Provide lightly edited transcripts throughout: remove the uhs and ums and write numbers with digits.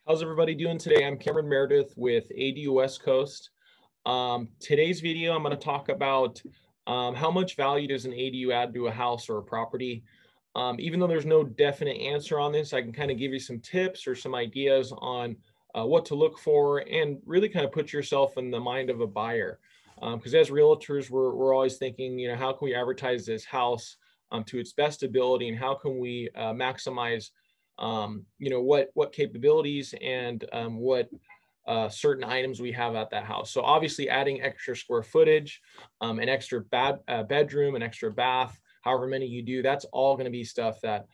How's everybody doing today? I'm Cameron Meredith with ADU West Coast. Today's video, I'm going to talk about how much value does an ADU add to a house or a property. Even though there's no definite answer on this, I can kind of give you some tips or some ideas on what to look for and really kind of put yourself in the mind of a buyer. Because as realtors, we're always thinking, how can we advertise this house to its best ability, and how can we maximize what capabilities and what certain items we have at that house. So obviously adding extra square footage, an extra bedroom, an extra bath, however many you do, that's all going to be stuff that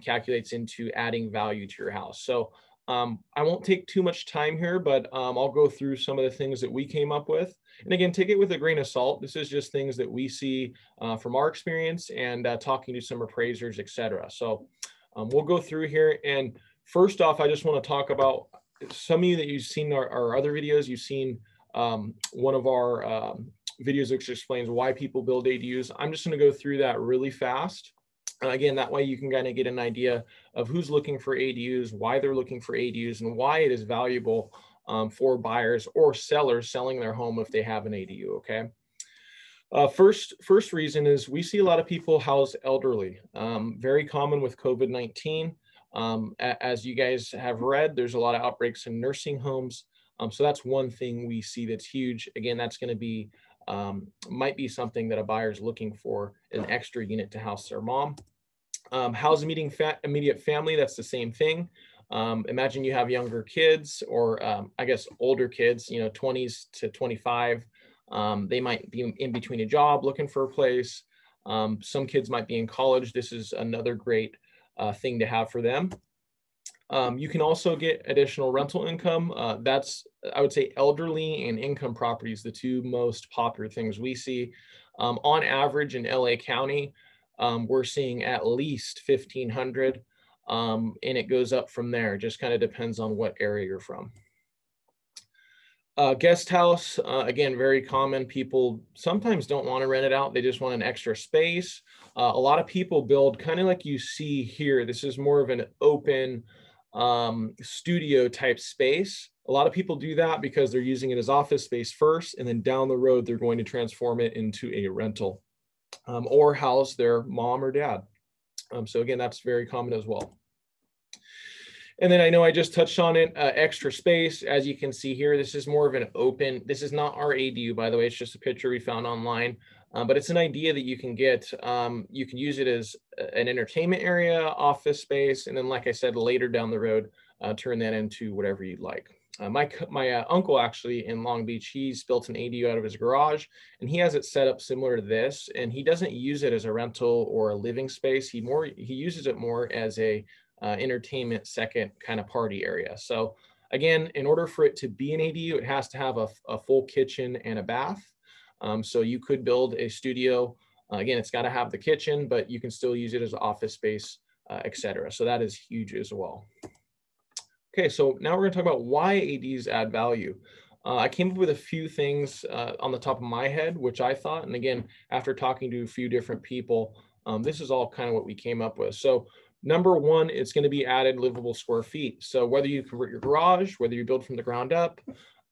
calculates into adding value to your house. So I won't take too much time here, but I'll go through some of the things that we came up with. And again, take it with a grain of salt. This is just things that we see from our experience and talking to some appraisers, etc. So we'll go through here. And first off, I just want to talk about some of you that you've seen our other videos. You've seen one of our videos which explains why people build ADUs. I'm just going to go through that really fast. Again, that way you can kind of get an idea of who's looking for ADUs, why they're looking for ADUs, and why it is valuable for buyers or sellers selling their home if they have an ADU, okay? First reason is we see a lot of people house elderly, very common with COVID-19. As you guys have read, there's a lot of outbreaks in nursing homes. So that's one thing we see that's huge. Again, that's going to be, might be something that a buyer's looking for, an extra unit to house their mom. House immediate family, that's the same thing. Imagine you have younger kids or I guess older kids, 20s to 25. They might be in between a job looking for a place. Some kids might be in college. This is another great thing to have for them. You can also get additional rental income. That's, I would say, elderly and income properties, the two most popular things we see. On average in LA County, we're seeing at least 1,500, and it goes up from there. Just kind of depends on what area you're from. Guest house, again, very common. People sometimes don't want to rent it out. They just want an extra space. A lot of people build kind of like you see here. This is more of an open studio type space. A lot of people do that because they're using it as office space first, and then down the road, they're going to transform it into a rental or house their mom or dad. So again, that's very common as well. And then I know I just touched on it, extra space. As you can see here, this is more of an open, this is not our ADU, by the way, it's just a picture we found online, but it's an idea that you can get. You can use it as an entertainment area, office space, and then like I said, later down the road, turn that into whatever you'd like. My uncle actually in Long Beach, he's built an ADU out of his garage, and he has it set up similar to this, and he doesn't use it as a rental or a living space. He uses it more as a entertainment second kind of party area. So again, in order for it to be an ADU, it has to have a full kitchen and a bath. So you could build a studio. Again, it's got to have the kitchen, but you can still use it as office space, etc. So that is huge as well. Okay, so now we're going to talk about why ADUs add value. I came up with a few things on the top of my head, which I thought, and again, after talking to a few different people, this is all kind of what we came up with. So number one, it's going to be added livable square feet. So whether you convert your garage, whether you build from the ground up,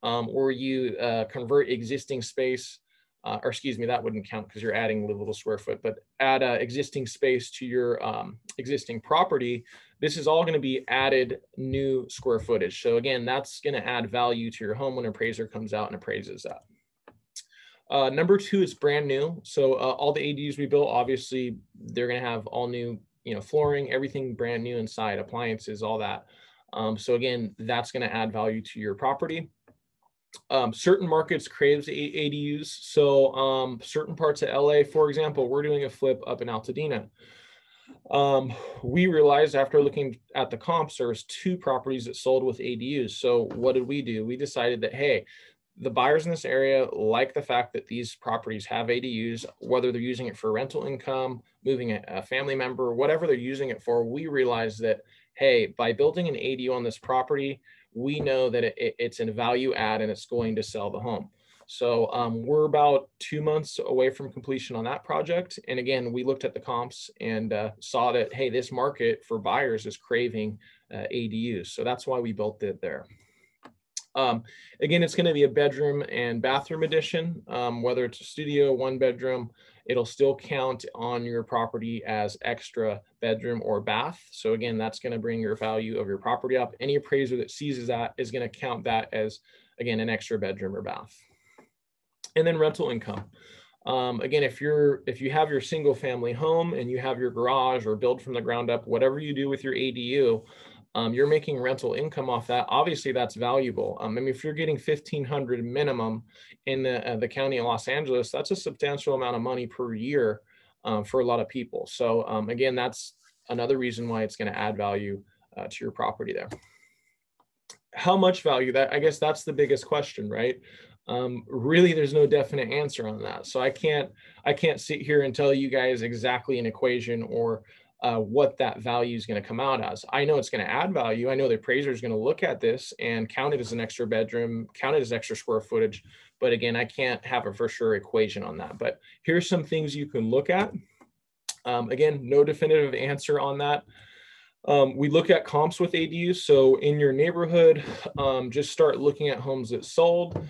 or you convert existing space, or excuse me, that wouldn't count because you're adding livable square foot, but add existing space to your existing property, this is all going to be added new square footage. So again, that's going to add value to your home when an appraiser comes out and appraises that. Number two is brand new. So all the ADUs we built, obviously, they're going to have all new flooring, everything brand new inside, appliances, all that. So again, that's going to add value to your property. Certain markets craves ADUs. So certain parts of LA, for example, we're doing a flip up in Altadena. We realized after looking at the comps, there was 2 properties that sold with ADUs. So what did we do? We decided that, hey, the buyers in this area like the fact that these properties have ADUs, whether they're using it for rental income, moving a family member, whatever they're using it for. We realized that, hey, by building an ADU on this property, we know that it's a value add and it's going to sell the home. So we're about 2 months away from completion on that project. And again, we looked at the comps and saw that, hey, this market for buyers is craving ADUs. So that's why we built it there. Again, it's going to be a bedroom and bathroom addition. Whether it's a studio, 1 bedroom, it'll still count on your property as extra bedroom or bath. So again, that's going to bring your value of your property up. Any appraiser that sees that is going to count that as, again, an extra bedroom or bath. And then rental income. Again, if you have your single family home and you have your garage or build from the ground up, whatever you do with your ADU, you're making rental income off that. Obviously, that's valuable. I mean, if you're getting $1,500 minimum in the county of Los Angeles, that's a substantial amount of money per year for a lot of people. So again, that's another reason why it's going to add value to your property there. How much value? I guess that's the biggest question, right? Really, there's no definite answer on that. So I can't sit here and tell you guys exactly an equation or what that value is going to come out as. I know it's going to add value. I know the appraiser is going to look at this and count it as an extra bedroom, count it as extra square footage. But again, I can't have a for sure equation on that. But here's some things you can look at. Again, no definitive answer on that. We look at comps with ADUs. So in your neighborhood, just start looking at homes that sold.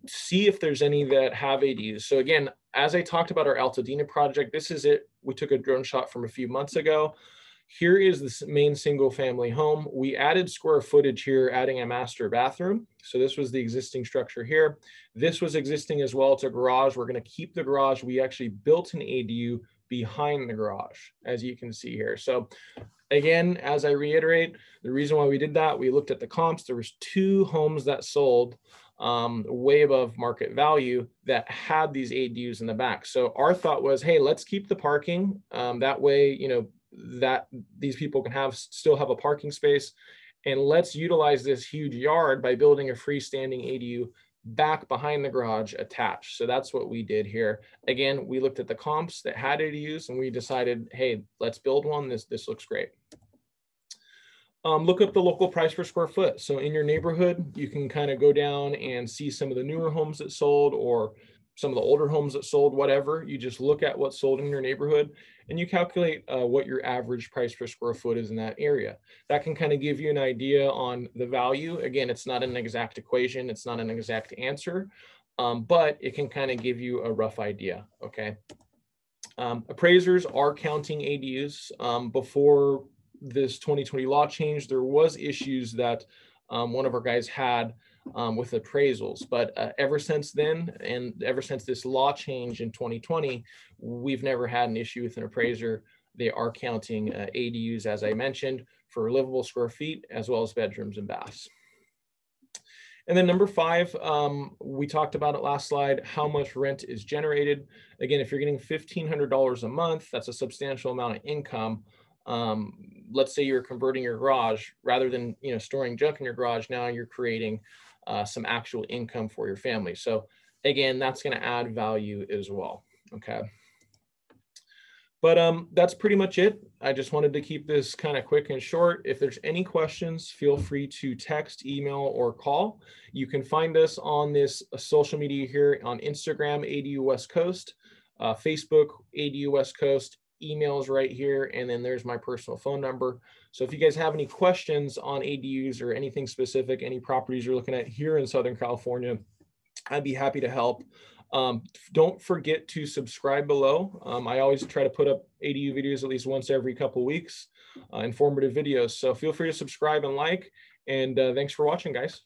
See if there's any that have ADUs. So again, as I talked about our Additon project, this is it. We took a drone shot from a few months ago. Here is the main single family home. We added square footage here, adding a master bathroom. So this was the existing structure here. This was existing as well. It's a garage. We're going to keep the garage. We actually built an ADU behind the garage, as you can see here. So again, as I reiterate, the reason why we did that, we looked at the comps. There was 2 homes that sold way above market value that had these ADUs in the back. So our thought was, hey, let's keep the parking. That way, you know, that these people can still have a parking space, and let's utilize this huge yard by building a freestanding ADU back behind the garage attached. So that's what we did here. Again, we looked at the comps that had ADUs and we decided, hey, let's build one. This looks great. Look up the local price per square foot. So in your neighborhood, you can kind of go down and see some of the newer homes that sold or some of the older homes that sold, whatever. You just look at what's sold in your neighborhood and you calculate what your average price per square foot is in that area. That can kind of give you an idea on the value. Again, it's not an exact equation. It's not an exact answer, but it can kind of give you a rough idea, okay? Appraisers are counting ADUs. Before this 2020 law change, there was issues that one of our guys had with appraisals, but ever since then, and ever since this law change in 2020, we've never had an issue with an appraiser. They are counting ADUs, as I mentioned, for livable square feet, as well as bedrooms and baths. And then number 5, we talked about it last slide, how much rent is generated. Again, if you're getting $1,500 a month, that's a substantial amount of income. Let's say you're converting your garage, rather than storing junk in your garage, now you're creating some actual income for your family. So again, that's going to add value as well. Okay. But that's pretty much it. I just wanted to keep this kind of quick and short. If there's any questions, feel free to text, email, or call. You can find us on this social media here on Instagram, ADU West Coast, Facebook, ADU West Coast, emails right here, and then there's my personal phone number. So if you guys have any questions on ADUs or anything specific, any properties you're looking at here in Southern California, I'd be happy to help. Don't forget to subscribe below. I always try to put up ADU videos at least once every couple of weeks, informative videos. So feel free to subscribe and like, and thanks for watching, guys.